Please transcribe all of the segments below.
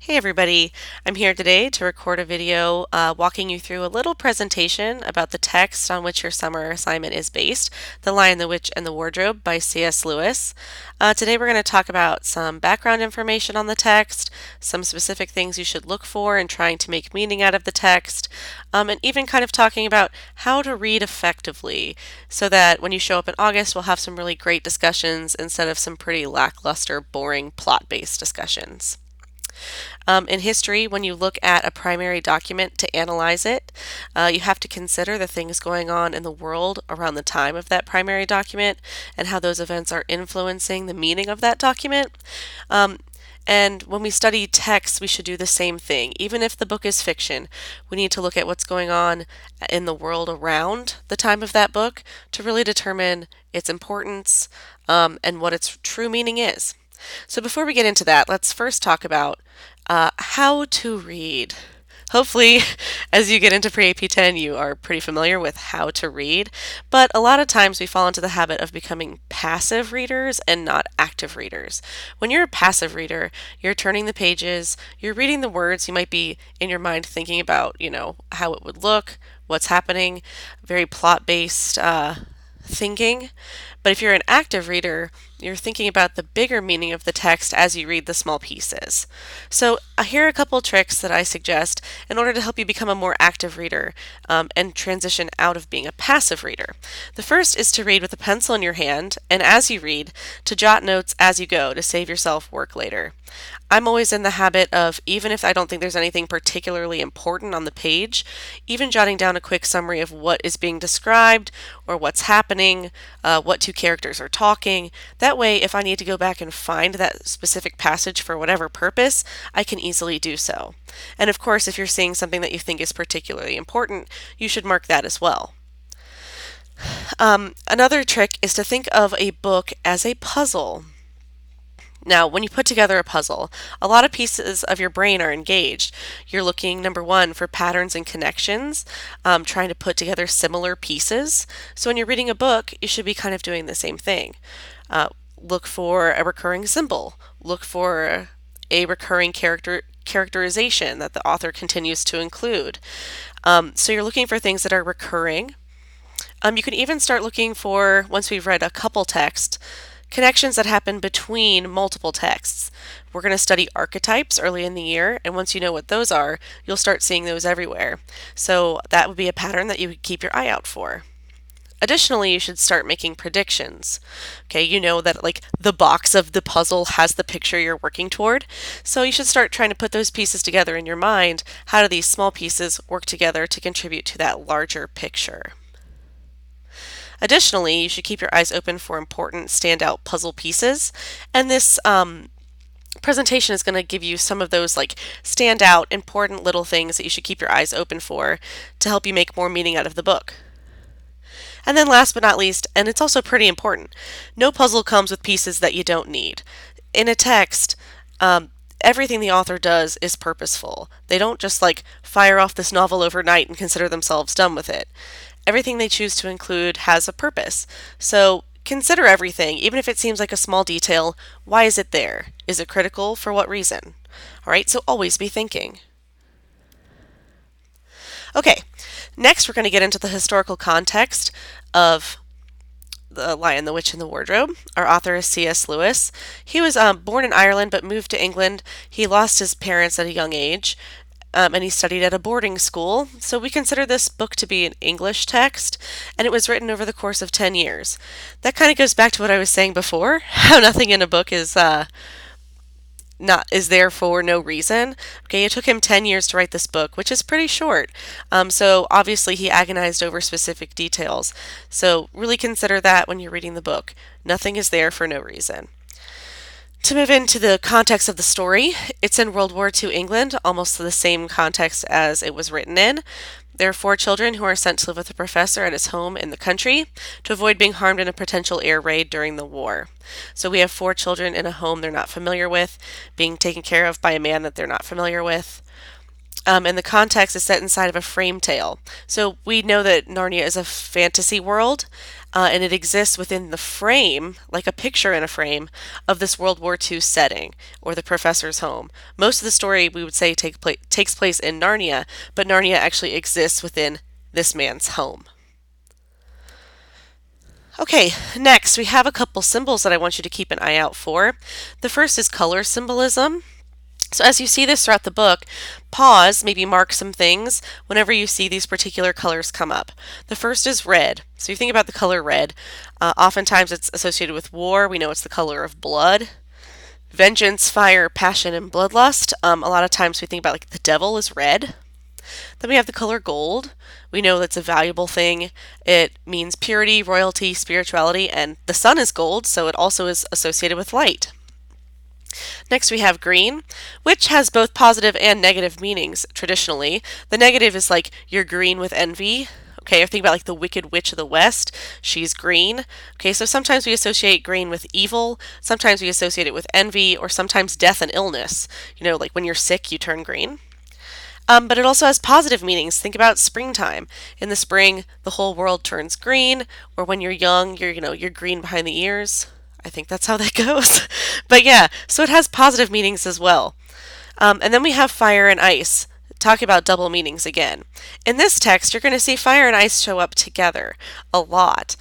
Hey everybody, I'm here today to record a video walking you through a little presentation about the text on which your summer assignment is based, The Lion, the Witch, and the Wardrobe by C.S. Lewis. Today we're going to talk about some background information on the text, some specific things you should look for in trying to make meaning out of the text, and even kind of talking about how to read effectively so that when you show up in August we'll have some really great discussions instead of some pretty lackluster, boring, plot-based discussions. In history, when you look at a primary document to analyze it, you have to consider the things going on in the world around the time of that primary document and how those events are influencing the meaning of that document. And when we study text, we should do the same thing. Even if the book is fiction, we need to look at what's going on in the world around the time of that book to really determine its importance and what its true meaning is. So before we get into that, let's first talk about how to read. Hopefully, as you get into pre-AP 10, you are pretty familiar with how to read, but a lot of times we fall into the habit of becoming passive readers and not active readers. When you're a passive reader, you're turning the pages, you're reading the words, you might be in your mind thinking about, how it would look, what's happening, very plot-based thinking. But if you're an active reader, you're thinking about the bigger meaning of the text as you read the small pieces. So here are a couple tricks that I suggest in order to help you become a more active reader and transition out of being a passive reader. The first is to read with a pencil in your hand, and as you read, to jot notes as you go to save yourself work later. I'm always in the habit of, even if I don't think there's anything particularly important on the page, even jotting down a quick summary of what is being described or what's happening, what two characters are talking. That way, if I need to go back and find that specific passage for whatever purpose, I can easily do so. And of course, if you're seeing something that you think is particularly important, you should mark that as well. Another trick is to think of a book as a puzzle. Now, when you put together a puzzle, a lot of pieces of your brain are engaged. You're looking, number one, for patterns and connections, trying to put together similar pieces. So when you're reading a book, you should be kind of doing the same thing. Look for a recurring symbol. Look for a recurring characterization that the author continues to include. So you're looking for things that are recurring. You can even start looking for, once we've read a couple texts, connections that happen between multiple texts. We're going to study archetypes early in the year, and once you know what those are, you'll start seeing those everywhere. So that would be a pattern that you would keep your eye out for. Additionally, you should start making predictions. Okay, you know that like the box of the puzzle has the picture you're working toward, so you should start trying to put those pieces together in your mind. How do these small pieces work together to contribute to that larger picture? Additionally, you should keep your eyes open for important standout puzzle pieces, and this presentation is going to give you some of those like standout important little things that you should keep your eyes open for to help you make more meaning out of the book. And then last but not least, and it's also pretty important, no puzzle comes with pieces that you don't need. In a text, everything the author does is purposeful. They don't just like fire off this novel overnight and consider themselves done with it. Everything they choose to include has a purpose. So consider everything, even if it seems like a small detail. Why is it there? Is it critical? For what reason? All right, so always be thinking. Okay, next we're going to get into the historical context of The Lion, the Witch, and the Wardrobe. Our author is C.S. Lewis. He was born in Ireland but moved to England. He lost his parents at a young age. And he studied at a boarding school, so we consider this book to be an English text, and it was written over the course of 10 years. That kind of goes back to what I was saying before, how nothing in a book is there for no reason. Okay, it took him 10 years to write this book, which is pretty short. So obviously he agonized over specific details. So really consider that when you're reading the book. Nothing is there for no reason. To move into the context of the story, it's in World War II England, almost the same context as it was written in. There are 4 children who are sent to live with a professor at his home in the country to avoid being harmed in a potential air raid during the war. So we have 4 children in a home they're not familiar with, being taken care of by a man that they're not familiar with. and the context is set inside of a frame tale. So we know that Narnia is a fantasy world, and it exists within the frame, like a picture in a frame, of this World War II setting, or the professor's home. Most of the story, we would say, takes place in Narnia, but Narnia actually exists within this man's home. Okay, next we have a couple symbols that I want you to keep an eye out for. The first is color symbolism. So as you see this throughout the book, pause, maybe mark some things whenever you see these particular colors come up. The first is red. So you think about the color red. Oftentimes it's associated with war. We know it's the color of blood. Vengeance, fire, passion, and bloodlust. A lot of times we think about like the devil is red. Then we have the color gold. We know that's a valuable thing. It means purity, royalty, spirituality, and the sun is gold, so it also is associated with light. Next we have green, which has both positive and negative meanings traditionally. The negative is like you're green with envy. Okay, or think about like the Wicked Witch of the West. She's green. Okay, so sometimes we associate green with evil, sometimes we associate it with envy, or sometimes death and illness. You know, like when you're sick, you turn green. But it also has positive meanings. Think about springtime. In the spring, the whole world turns green, or when you're young, you're green behind the ears. I think that's how that goes. But yeah, so it has positive meanings as well. And then we have fire and ice. Talk about double meanings again. In this text, you're going to see fire and ice show up together a lot.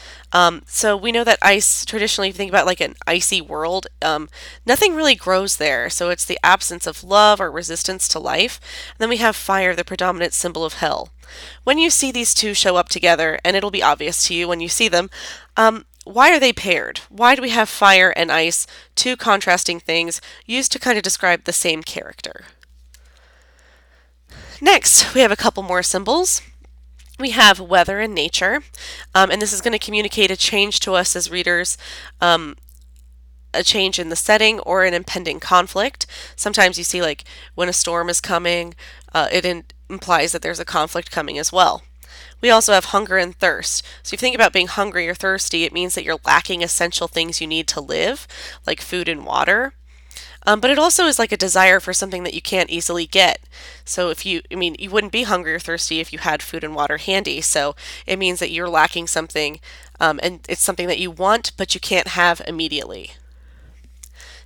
So we know that ice, traditionally, if you think about like an icy world, nothing really grows there. So it's the absence of love or resistance to life. And then we have fire, the predominant symbol of hell. When you see these two show up together, and it'll be obvious to you when you see them, why are they paired? Why do we have fire and ice, two contrasting things, used to kind of describe the same character? Next, we have a couple more symbols. We have weather and nature, and this is going to communicate a change to us as readers, a change in the setting or an impending conflict. Sometimes you see like when a storm is coming, it implies that there's a conflict coming as well. We also have hunger and thirst. So if you think about being hungry or thirsty, it means that you're lacking essential things you need to live, like food and water. But it also is like a desire for something that you can't easily get. So you wouldn't be hungry or thirsty if you had food and water handy. So it means that you're lacking something, and it's something that you want, but you can't have immediately.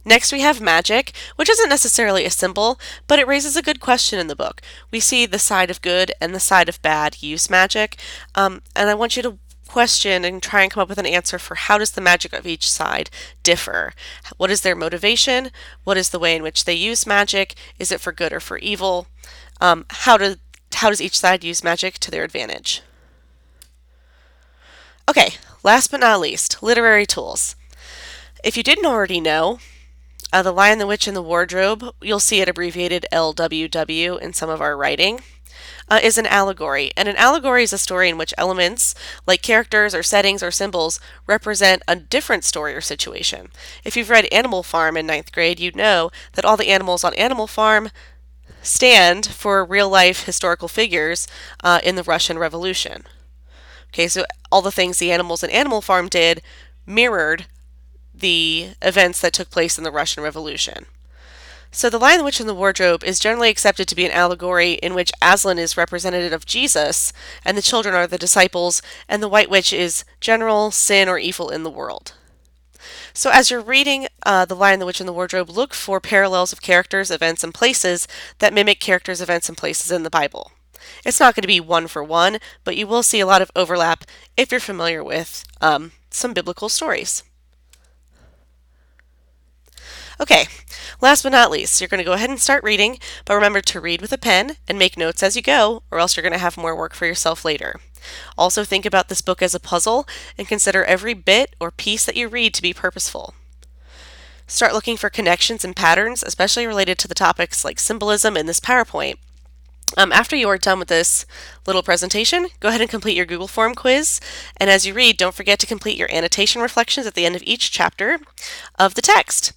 Next, we have magic, which isn't necessarily a symbol, but it raises a good question in the book. We see the side of good and the side of bad use magic, and I want you to question and try and come up with an answer for how does the magic of each side differ? What is their motivation? What is the way in which they use magic? Is it for good or for evil? How does each side use magic to their advantage? Okay, last but not least, literary tools. If you didn't already know, The Lion, the Witch, and the Wardrobe, you'll see it abbreviated LWW in some of our writing, is an allegory. And an allegory is a story in which elements, like characters or settings or symbols, represent a different story or situation. If you've read Animal Farm in 9th grade, you know that all the animals on Animal Farm stand for real-life historical figures in the Russian Revolution. Okay, so all the things the animals in Animal Farm did mirrored the events that took place in the Russian Revolution. So The Lion, the Witch, and the Wardrobe is generally accepted to be an allegory in which Aslan is representative of Jesus, and the children are the disciples, and the White Witch is general sin or evil in the world. So as you're reading The Lion, the Witch, and the Wardrobe, look for parallels of characters, events, and places that mimic characters, events, and places in the Bible. It's not going to be one for one, but you will see a lot of overlap if you're familiar with some biblical stories. Okay, last but not least, you're going to go ahead and start reading, but remember to read with a pen and make notes as you go, or else you're going to have more work for yourself later. Also think about this book as a puzzle and consider every bit or piece that you read to be purposeful. Start looking for connections and patterns, especially related to the topics like symbolism in this PowerPoint. After you are done with this little presentation, go ahead and complete your Google Form quiz, and as you read, don't forget to complete your annotation reflections at the end of each chapter of the text.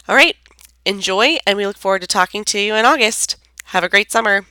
All right, enjoy, and we look forward to talking to you in August. Have a great summer.